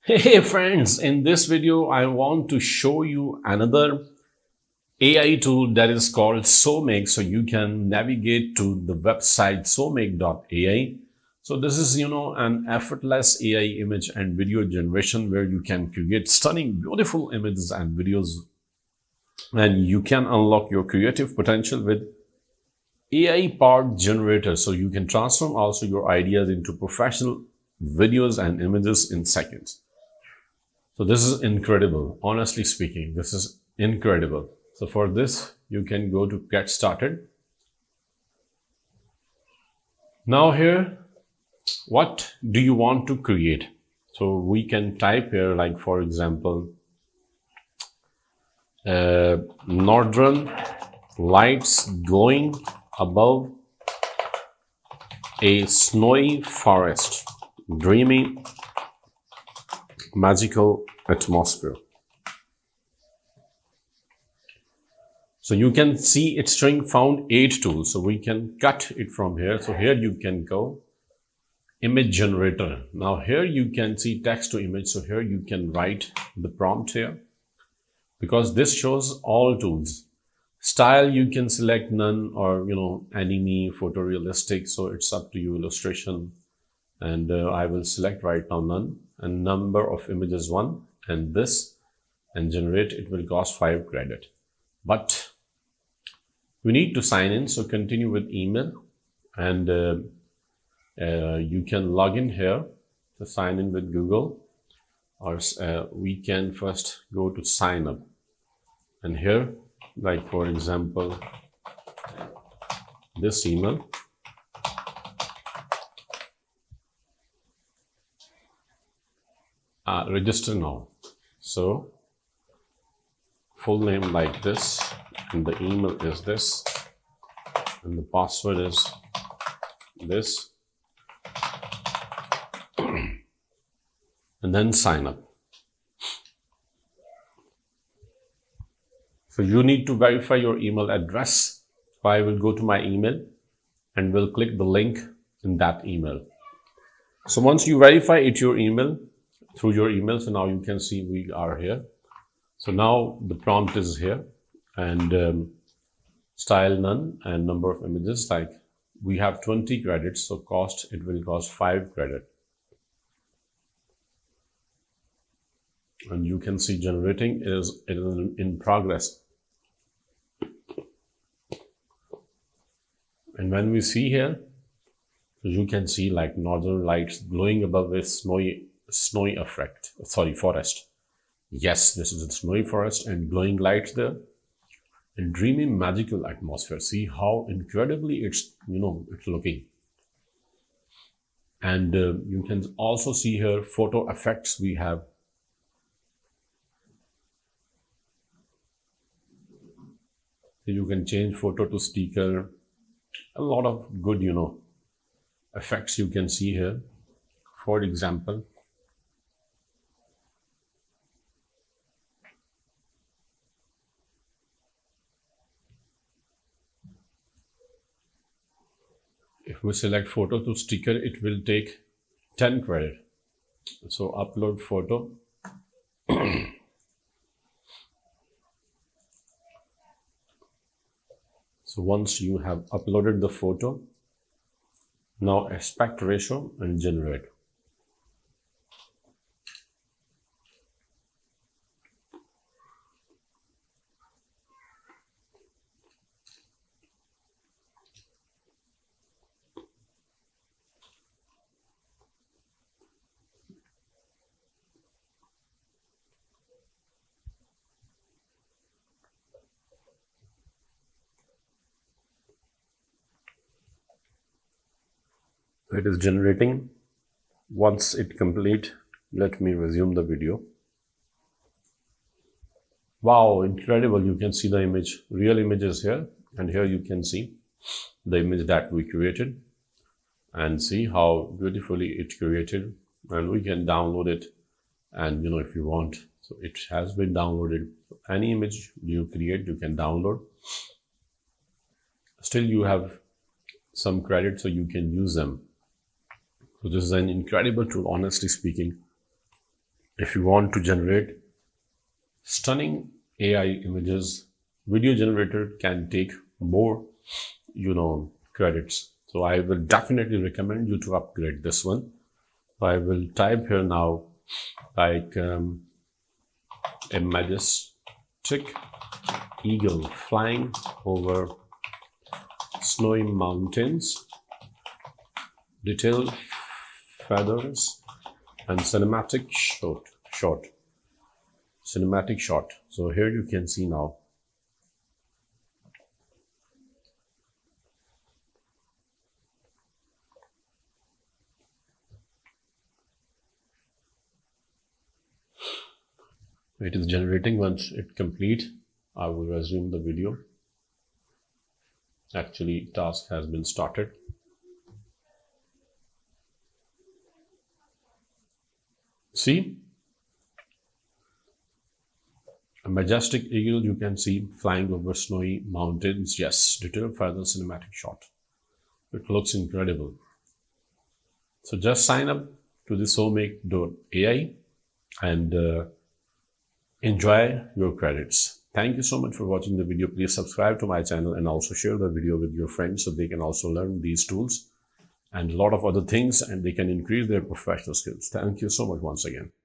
Hey friends, in this video I want to show you another AI tool that is called Somake, so you can navigate to the website somake.ai. So this is an effortless AI image and video generation where you can create stunning beautiful images and videos, and you can unlock your creative potential with AI powered generator, so you can transform also your ideas into professional videos and images in seconds. So this is incredible. Honestly speaking, this is incredible. So for this, you can go to get started. Now here, what do you want to create? So we can type here, like for example, northern lights glowing above a snowy forest, dreamy, magical atmosphere. So you can see it's showing found 8 tools. So we can cut it from here. So here you can go image generator. Now here you can see text to image. So here you can write the prompt here, because this shows all tools. Style, you can select none or anime, photorealistic. So it's up to you. Illustration, and I will select right now none, and number of images 1, and this, and generate. It will cost 5 credit, but we need to sign in. So continue with email, and you can log in here to sign in with Google, or we can first go to sign up, and here, like for example, this email, register now. So full name like this, and the email is this, and the password is this, and then sign up. So you need to verify your email address. So I will go to my email and will click the link in that email. So once you verify it your email through your email, so now you can see we are here. So now the prompt is here, and style none, and number of images, like we have 20 credits, so cost, it will cost 5 credit. And you can see generating is in progress. And when we see here, you can see like northern lights glowing above a snowy forest. Yes, this is a snowy forest and glowing lights there, and dreamy magical atmosphere. See how incredibly it's looking. And you can also see here photo effects we have. So you can change photo to sticker. A lot of good effects you can see here. For example, if we select photo to sticker, it will take 10 credit. So upload photo. So once you have uploaded the photo, now aspect ratio and generate. It is generating. Once it complete, let me resume the video. Wow, incredible. You can see the image, real images here, and here you can see the image that we created, and see how beautifully it created. And we can download it, and if you want, so it has been downloaded. Any image you create, you can download. Still you have some credit, so you can use them. So this is an incredible tool, honestly speaking. If you want to generate stunning AI images, video generator can take more, credits. So I will definitely recommend you to upgrade this one. I will type here now like a majestic eagle flying over snowy mountains, detailed feathers, and cinematic shot. So here you can see now. It is generating. Once it complete, I will resume the video. Actually, task has been started. See, a majestic eagle you can see flying over snowy mountains. Yes, detailed further cinematic shot. It looks incredible. So just sign up to the Somake AI and enjoy your credits. Thank you so much for watching the video. Please subscribe to my channel and also share the video with your friends so they can also learn these tools and a lot of other things and they can increase their professional skills. Thank you so much once again.